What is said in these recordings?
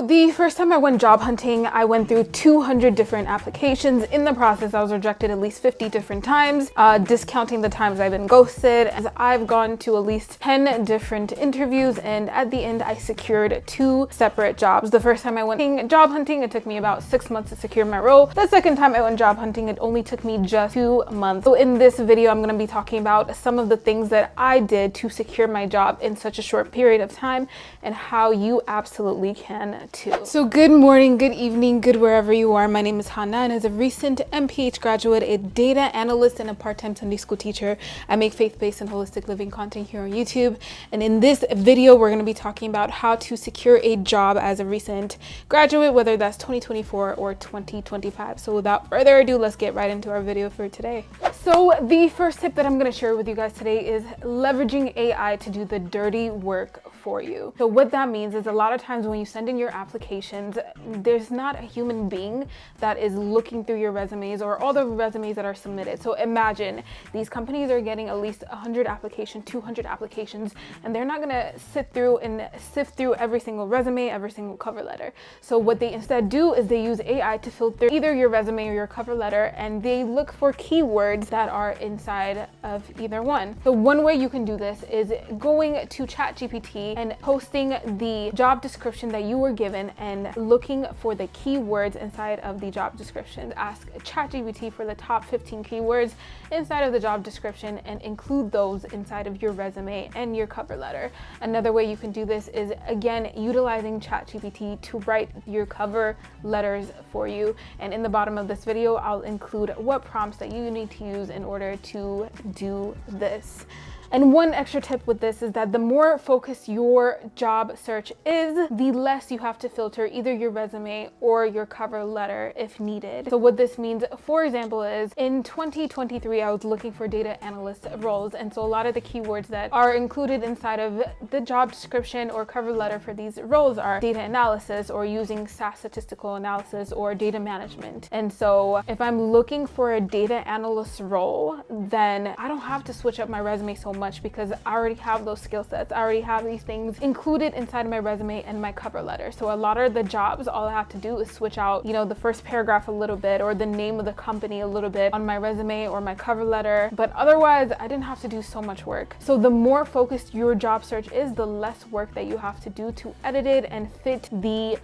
the first time I went job hunting, I went through 200 different applications. In the process, I was rejected at least 50 different times, discounting the times I've been ghosted, as I've gone to at least 10 different interviews, and at the end I secured 2 separate jobs. The first time I went job hunting, it took me about 6 months to secure my role. The second time I went job hunting, it only took me just 2 months. So in this video, I'm gonna be talking about some of the things that I did to secure my job in such a short period of time and how you absolutely can too. So good morning, good evening, good wherever you are. My name is Hannah, and as a recent MPH graduate, a data analyst, and a part-time Sunday school teacher, I make faith-based and holistic living content here on YouTube. And in this video, we're gonna be talking about how to secure a job as a recent graduate, whether that's 2024 or 2025. So without further ado, let's get right into our video for today. So the first tip that I'm gonna share with you guys today is leveraging AI to do the dirty work for you. So what that means is a lot of times when you send in your applications, there's not a human being that is looking through your resumes or all the resumes that are submitted. So imagine these companies are getting at least 100 applications, 200 applications, and they're not gonna sit through and sift through every single resume, every single cover letter. So what they instead do is they use AI to filter either your resume or your cover letter, and they look for keywords that are inside of either one. So one way you can do this is going to ChatGPT and posting the job description that you were given and looking for the keywords inside of the job description. Ask ChatGPT for the top 15 keywords inside of the job description and include those inside of your resume and your cover letter. Another way you can do this is, again, utilizing ChatGPT to write your cover letters for you. And in the bottom of this video, I'll include what prompts that you need to use in order to do this. And one extra tip with this is that the more focused your job search is, the less you have to filter either your resume or your cover letter if needed. So what this means, for example, is in 2023, I was looking for data analyst roles. And so a lot of the keywords that are included inside of the job description or cover letter for these roles are data analysis, or using SAS statistical analysis, or data management. And so if I'm looking for a data analyst role, then I don't have to switch up my resume so much because I already have those skill sets. I already have these things included inside of my resume and my cover letter. So a lot of the jobs, all I have to do is switch out, the first paragraph a little bit or the name of the company a little bit on my resume or my cover letter. But otherwise, I didn't have to do so much work. So the more focused your job search is, the less work that you have to do to edit it and fit the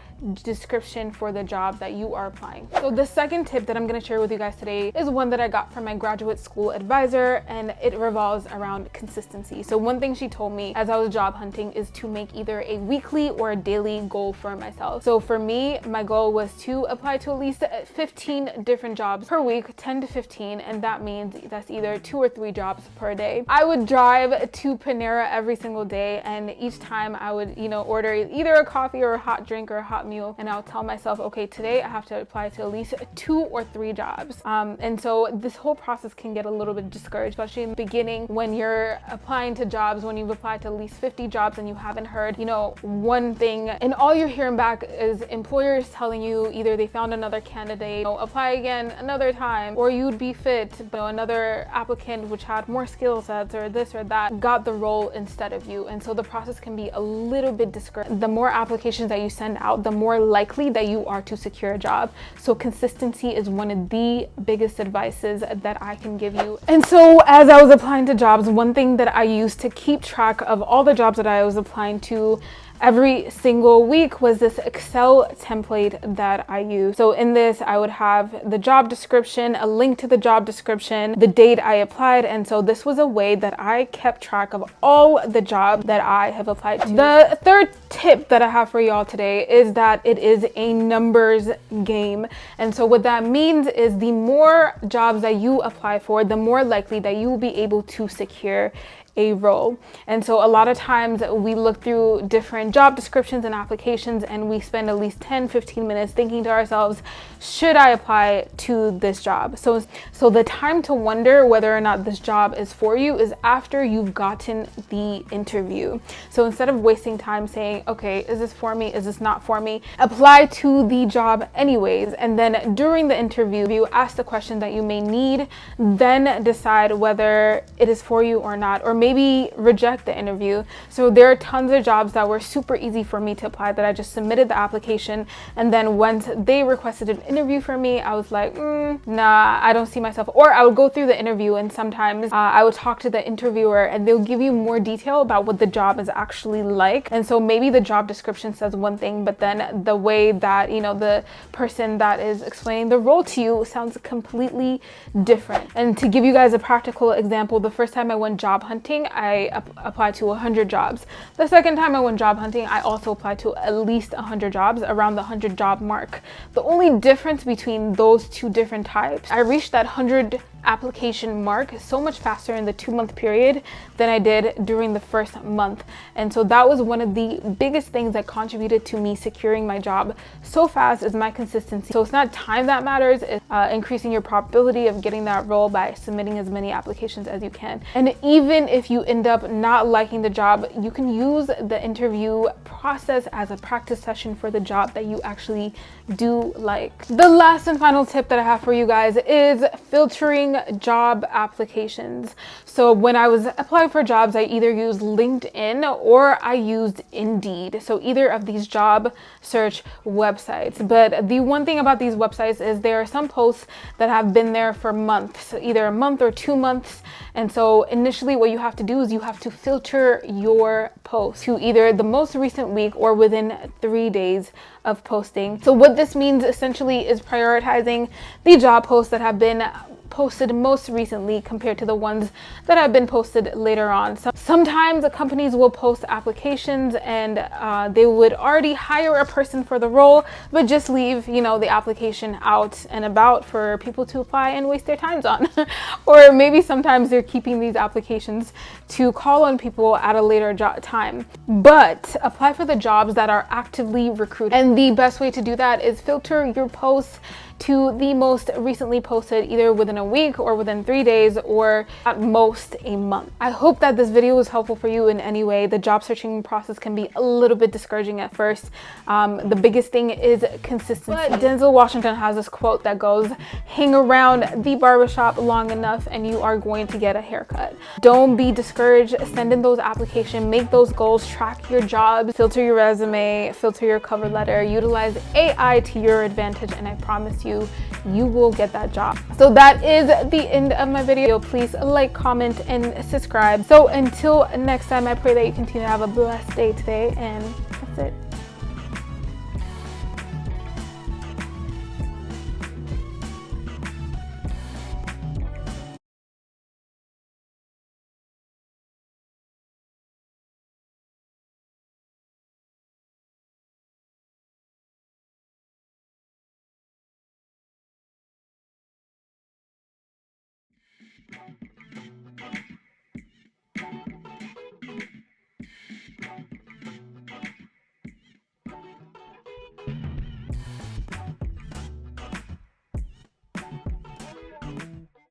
description for the job that you are applying. So the second tip that I'm going to share with you guys today is one that I got from my graduate school advisor, and it revolves around consistency. So one thing she told me as I was job hunting is to make either a weekly or a daily goal for myself. So for me, my goal was to apply to at least 15 different jobs per week, 10 to 15, and that means that's either 2 or 3 jobs per day. I would drive to Panera every single day, and each time I would, order either a coffee or a hot drink or a hot meal, and I'll tell myself, okay, today I have to apply to at least 2 or 3 jobs. And so this whole process can get a little bit discouraged, especially in the beginning when you're applying to jobs, when you've applied to at least 50 jobs and you haven't heard, one thing, and all you're hearing back is employers telling you either they found another candidate, apply again another time, or you'd be fit, but another applicant which had more skill sets or this or that got the role instead of you. And so the process can be a little bit discouraging. The more applications that you send out, the more likely that you are to secure a job. So consistency is one of the biggest advices that I can give you. And so as I was applying to jobs, one thing that I used to keep track of all the jobs that I was applying to every single week was this Excel template that I use. So in this, I would have the job description, a link to the job description, the date I applied. And so this was a way that I kept track of all the jobs that I have applied to. The third tip that I have for y'all today is that it is a numbers game. And so what that means is the more jobs that you apply for, the more likely that you will be able to secure a role. And so a lot of times we look through different job descriptions and applications, and we spend at least 10-15 minutes thinking to ourselves, should I apply to this job? So the time to wonder whether or not this job is for you is after you've gotten the interview. So instead of wasting time saying, okay, is this for me? Is this not for me? Apply to the job anyways. And then during the interview, you ask the question that you may need, then decide whether it is for you or not. Or maybe maybe reject the interview. So there are tons of jobs that were super easy for me to apply, that I just submitted the application, and then once they requested an interview for me, I was like, nah, I don't see myself. Or I would go through the interview, and sometimes I would talk to the interviewer and they'll give you more detail about what the job is actually like. And so maybe the job description says one thing, but then the way that, you know, the person that is explaining the role to you sounds completely different. And to give you guys a practical example, the first time I went job hunting, I applied to 100 jobs. The second time I went job hunting, I also applied to at least 100 jobs, around the 100 job mark. The only difference between those two different types, I reached that 100 application mark so much faster in the 2-month period than I did during the first month. And so that was one of the biggest things that contributed to me securing my job so fast, is my consistency. So it's not time that matters, it's increasing your probability of getting that role by submitting as many applications as you can. And even if you end up not liking the job, you can use the interview process as a practice session for the job that you actually do like. The last and final tip that I have for you guys is filtering job applications. So when I was applying for jobs, I either used LinkedIn or I used Indeed. So either of these job search websites. But the one thing about these websites is there are some posts that have been there for months, either a month or 2 months. And so initially what you have to do is you have to filter your post to either the most recent week or within 3 days of posting. So what this means essentially is prioritizing the job posts that have been posted most recently compared to the ones that have been posted later on. Sometimes companies will post applications and they would already hire a person for the role, but just leave, you know, the application out and about for people to apply and waste their times on. Or maybe sometimes they're keeping these applications to call on people at a later time. But apply for the jobs that are actively recruited. And the best way to do that is filter your posts to the most recently posted, either within a week or within 3 days, or at most a month. I hope that this video was helpful for you in any way. The job searching process can be a little bit discouraging at first. The biggest thing is consistency. But Denzel Washington has this quote that goes, hang around the barbershop long enough and you are going to get a haircut. Don't be discouraged. Send in those applications, make those goals, track your jobs, filter your resume, filter your cover letter, utilize AI to your advantage, and I promise you will get that job. So that is the end of my video. Please like, comment, and subscribe. So until next time, I pray that you continue to have a blessed day today, and that's it.